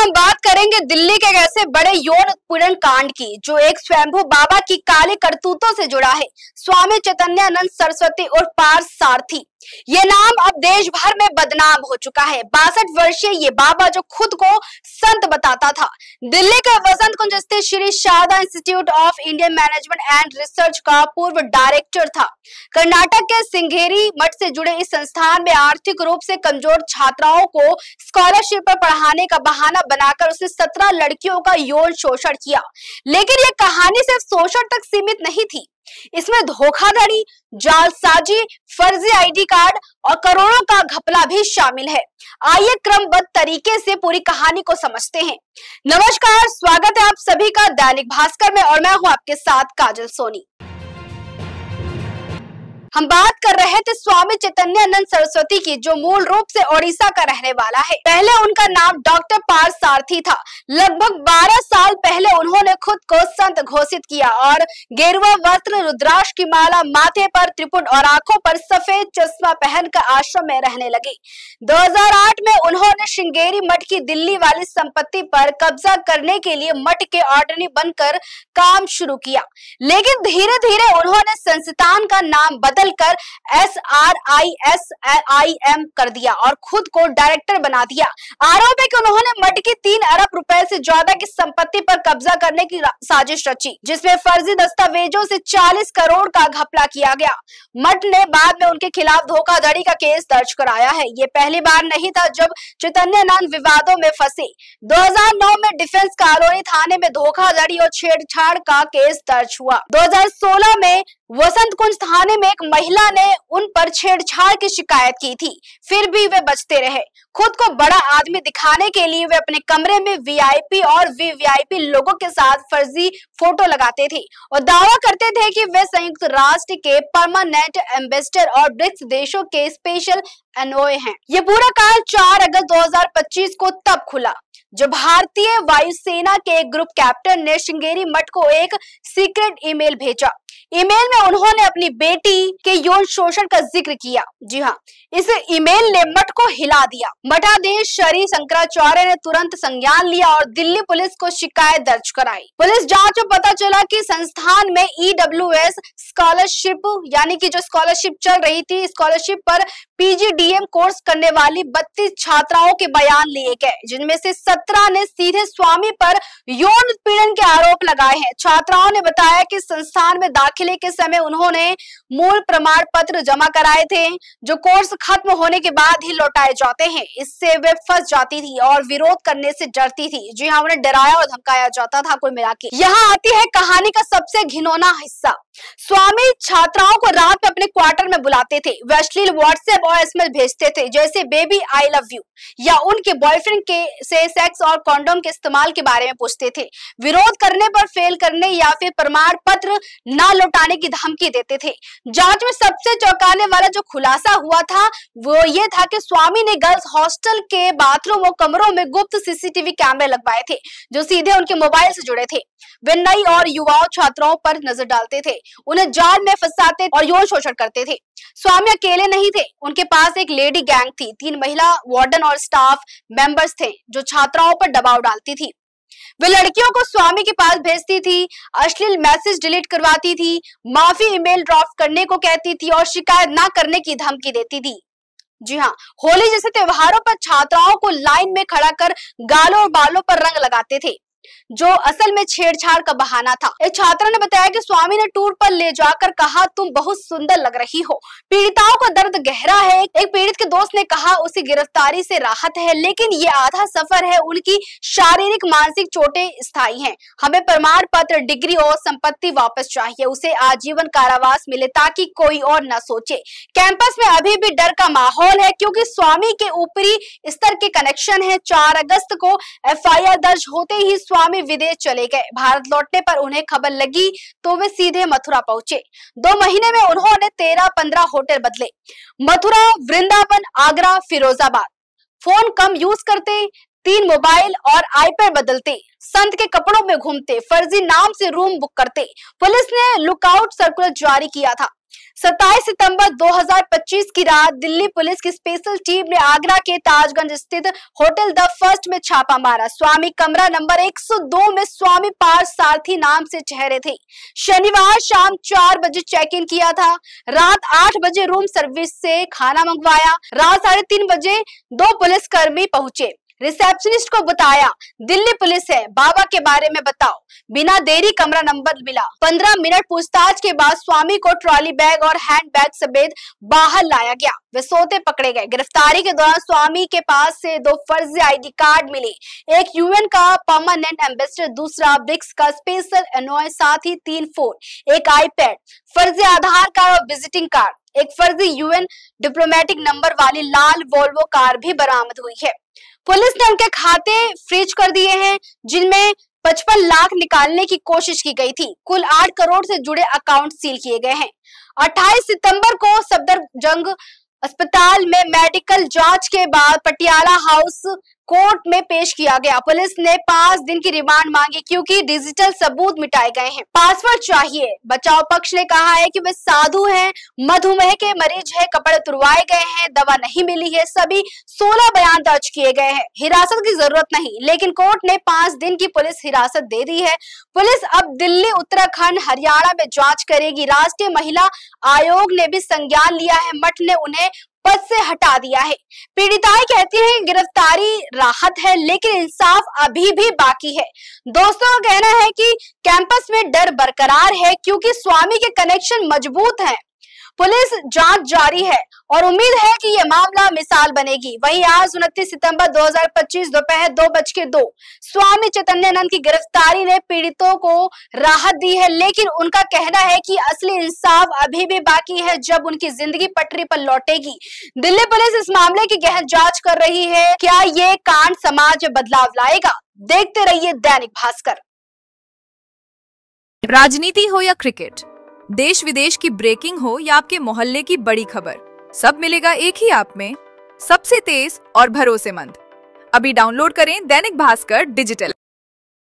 हम बात करेंगे दिल्ली के एक ऐसे बड़े यौन उत्पीड़न कांड की जो एक स्वयंभू बाबा की काली करतूतों से जुड़ा है। स्वामी चैतन्यानंद सरस्वती और पार्थ सारथी, ये नाम अब देश भर में बदनाम हो चुका है। 62 वर्षीय ये बाबा जो खुद को संत बताता था, दिल्ली के वसंत कुंज स्थित Shri Sharda institute of Indian management and research का पूर्व डायरेक्टर था। कर्नाटक के सिंगेरी मठ से जुड़े इस संस्थान में आर्थिक रूप से कमजोर छात्राओं को स्कॉलरशिप पर पढ़ाने का बहाना बनाकर उसने 17 लड़कियों का यौन शोषण किया। लेकिन ये कहानी सिर्फ शोषण तक सीमित नहीं थी, इसमें धोखाधड़ी, जालसाजी, फर्जी आईडी कार्ड और करोड़ों का घपला भी शामिल है। आइए क्रमबद्ध तरीके से पूरी कहानी को समझते हैं। नमस्कार, स्वागत है आप सभी का दैनिक भास्कर में और मैं हूं आपके साथ काजल सोनी। हम बात कर रहे थे स्वामी चैतन्यानंद सरस्वती की, जो मूल रूप से ओडिशा का रहने वाला है। पहले उनका नाम डॉक्टर पार्थ सारथी था। लगभग 12 साल पहले उन्होंने खुद को संत घोषित किया और गेरुआ वस्त्र, रुद्राक्ष की माला माथे पर, त्रिपुट और आंखों पर सफेद चश्मा पहनकर आश्रम में रहने लगे। 2008 में उन्होंने श्रृंगेरी मठ की दिल्ली वाली संपत्ति पर कब्जा करने के लिए मठ के ऑर्डनी बनकर काम शुरू किया। लेकिन धीरे धीरे उन्होंने संस्थान का नाम बदल कर SRISIM कर दिया और खुद को डायरेक्टर बना दिया। आरोप है कि उन्होंने मठ की 3 अरब रुपए से ज्यादा की संपत्ति पर कब्जा करने की साजिश रची, जिसमें फर्जी दस्तावेजों से 40 करोड़ का घपला किया गया। मठ ने बाद में उनके खिलाफ धोखाधड़ी का केस दर्ज कराया है। ये पहली बार नहीं था जब चैतन्यानंद विवादों में फंसे। 2009 में डिफेंस कॉलोनी थाने में धोखाधड़ी और छेड़छाड़ का केस दर्ज हुआ। 2016 में वसंत कुंज थाने में एक महिला ने उन पर छेड़छाड़ की शिकायत की थी, फिर भी वे बचते रहे। खुद को बड़ा आदमी दिखाने के लिए वे अपने कमरे में वीआईपी और वीवीआईपी लोगों के साथ फर्जी फोटो लगाते थे और दावा करते थे कि वे संयुक्त राष्ट्र के परमानेंट एम्बेसडर और ब्रिक्स देशों के स्पेशल एनवॉय हैं। ये पूरा काल 4 अगस्त 2025 को तब खुला जब भारतीय वायुसेना के एक ग्रुप कैप्टन ने श्रृंगेरी मठ को एक सीक्रेट ईमेल भेजा। ईमेल में उन्होंने अपनी बेटी के यौन शोषण का जिक्र किया। जी हाँ, इस ईमेल ने मठ को हिला दिया। मठाधीश श्री शंकराचार्य ने तुरंत संज्ञान लिया और दिल्ली पुलिस को शिकायत दर्ज कराई। पुलिस जांच में पता चला कि संस्थान में EWS स्कॉलरशिप यानी कि जो स्कॉलरशिप चल रही थी, स्कॉलरशिप पर PGDM कोर्स करने वाली 32 छात्राओं के बयान लिए गए, जिनमें से 17 ने सीधे स्वामी पर यौन उत्पीड़न के आरोप लगाए हैं। छात्राओं ने बताया कि संस्थान में दाखिले के समय उन्होंने मूल प्रमाण पत्र जमा कराए थे, जो कोर्स खत्म होने के बाद ही लौटाए जाते हैं। इससे वे फंस जाती थी और विरोध करने से डरती थी। जी हाँ, उन्हें डराया और धमकाया जाता था कुल मिला के। यहाँ आती है कहानी का सबसे घिनौना हिस्सा। स्वामी छात्राओं को रात में अपने क्वार्टर में बुलाते थे। वे अश्लील व्हाट्सएप और एसएमएस भेजते थे, जैसे बेबी आई लव यू, या उनके बॉयफ्रेंड के से सेक्स और कॉन्डोम के इस्तेमाल के बारे में पूछते थे। विरोध करने पर फेल करने या फिर प्रमाण पत्र ना लौटाने की धमकी देते थे। जांच में सबसे चौंकाने वाला जो खुलासा हुआ था वो ये था कि स्वामी ने गर्ल्स हॉस्टल के बाथरूम और कमरों में गुप्त सीसीटीवी कैमरे लगवाए थे, जो सीधे उनके मोबाइल से जुड़े थे। वे नई और युवाओं छात्राओं पर नजर डालते थे, उन्हें जाल में फंसाते और यौन शोषण करते थे। स्वामी अकेले नहीं थे, उनके पास एक लेडी गैंग थी। 3 महिला वार्डन और स्टाफ मेंबर्स थे जो छात्राओं पर दबाव डालती थी। वे लड़कियों को स्वामी के पास भेजती थी, अश्लील मैसेज डिलीट करवाती थी, माफी ईमेल ड्रॉप करने को कहती थी और शिकायत ना करने की धमकी देती थी। जी हाँ, होली जैसे त्योहारों पर छात्राओं को लाइन में खड़ा कर गालों और बालों पर रंग लगाते थे, जो असल में छेड़छाड़ का बहाना था। एक छात्रा ने बताया कि स्वामी ने टूर पर ले जाकर कहा, तुम बहुत सुंदर लग रही हो। पीड़िताओं का दर्द गहरा है। एक पीड़ित के दोस्त ने कहा, उसे गिरफ्तारी से राहत है, लेकिन ये आधा सफर है। उनकी शारीरिक मानसिक चोटें स्थायी हैं। हमें प्रमाण पत्र, डिग्री और संपत्ति वापस चाहिए। उसे आजीवन कारावास मिले ताकि कोई और न सोचे। कैंपस में अभी भी डर का माहौल है क्योंकि स्वामी के ऊपरी स्तर के कनेक्शन है। 4 अगस्त को FIR दर्ज होते ही स्वामी विदेश चले गए। भारत लौटने पर उन्हें खबर लगी तो वे सीधे मथुरा पहुंचे। 2 महीने में उन्होंने 13-15 होटल बदले। मथुरा, वृंदावन, आगरा, फिरोजाबाद। फोन कम यूज करते, 3 मोबाइल और आईपैड बदलते, संत के कपड़ों में घूमते, फर्जी नाम से रूम बुक करते। पुलिस ने लुकआउट सर्कुलर जारी किया था। 27 सितंबर 2025 की रात दिल्ली पुलिस की स्पेशल टीम ने आगरा के ताजगंज स्थित होटल द फर्स्ट में छापा मारा। स्वामी कमरा नंबर 102 में स्वामी पार्थ सारथी नाम से ठहरे थे। शनिवार शाम 4 बजे चेक इन किया था। रात 8 बजे रूम सर्विस से खाना मंगवाया। रात 3:30 बजे 2 पुलिसकर्मी पहुंचे। रिसेप्शनिस्ट को बताया दिल्ली पुलिस है, बाबा के बारे में बताओ। बिना देरी कमरा नंबर मिला। 15 मिनट पूछताछ के बाद स्वामी को ट्रॉली बैग और हैंड बैग समेत बाहर लाया गया। वे सोते पकड़े गए। गिरफ्तारी के दौरान स्वामी के पास से 2 फर्जी ID कार्ड मिले, एक UN का परमानेंट एम्बेसडर, दूसरा ब्रिक्स का स्पेशल एनवॉय, साथ ही 3 फोन, एक iPad, फर्जी आधार कार्ड और विजिटिंग कार्ड, एक फर्जी UN डिप्लोमेटिक नंबर वाली लाल वोल्वो कार भी बरामद हुई है। पुलिस ने उनके खाते फ्रीज कर दिए हैं, जिनमें 55 लाख निकालने की कोशिश की गई थी। कुल 8 करोड़ से जुड़े अकाउंट सील किए गए हैं। 28 सितंबर को सफदरजंग अस्पताल में मेडिकल जांच के बाद पटियाला हाउस कोर्ट में पेश किया गया। पुलिस ने 5 दिन की रिमांड मांगी क्योंकि डिजिटल सबूत मिटाए गए हैं। पासवर्ड चाहिए। बचाव पक्ष ने कहा है कि वे साधु हैं, मधुमेह के मरीज हैं, कपड़े तुड़वाए गए हैं, दवा नहीं मिली है। सभी 16 बयान दर्ज किए गए हैं। हिरासत की जरूरत नहीं, लेकिन कोर्ट ने 5 दिन की पुलिस हिरासत दे दी है। पुलिस अब दिल्ली, उत्तराखंड, हरियाणा में जांच करेगी। राष्ट्रीय महिला आयोग ने भी संज्ञान लिया है। मठ ने उन्हें पद से हटा दिया है। पीड़िताएं कहती हैं गिरफ्तारी राहत है, लेकिन इंसाफ अभी भी बाकी है। दोस्तों का कहना है कि कैंपस में डर बरकरार है क्योंकि स्वामी के कनेक्शन मजबूत हैं। पुलिस जांच जारी है और उम्मीद है कि यह मामला मिसाल बनेगी। वहीं आज 29 सितंबर 2025 दोपहर 2:02 स्वामी चैतन्यानंद की गिरफ्तारी ने पीड़ितों को राहत दी है, लेकिन उनका कहना है कि असली इंसाफ अभी भी बाकी है जब उनकी जिंदगी पटरी पर लौटेगी। दिल्ली पुलिस इस मामले की गहन जांच कर रही है। क्या ये कांड समाज में बदलाव लाएगा? देखते रहिए दैनिक भास्कर। राजनीति हो या क्रिकेट, देश विदेश की ब्रेकिंग हो या आपके मोहल्ले की बड़ी खबर, सब मिलेगा एक ही ऐप में, सबसे तेज और भरोसेमंद। अभी डाउनलोड करें दैनिक भास्कर डिजिटल।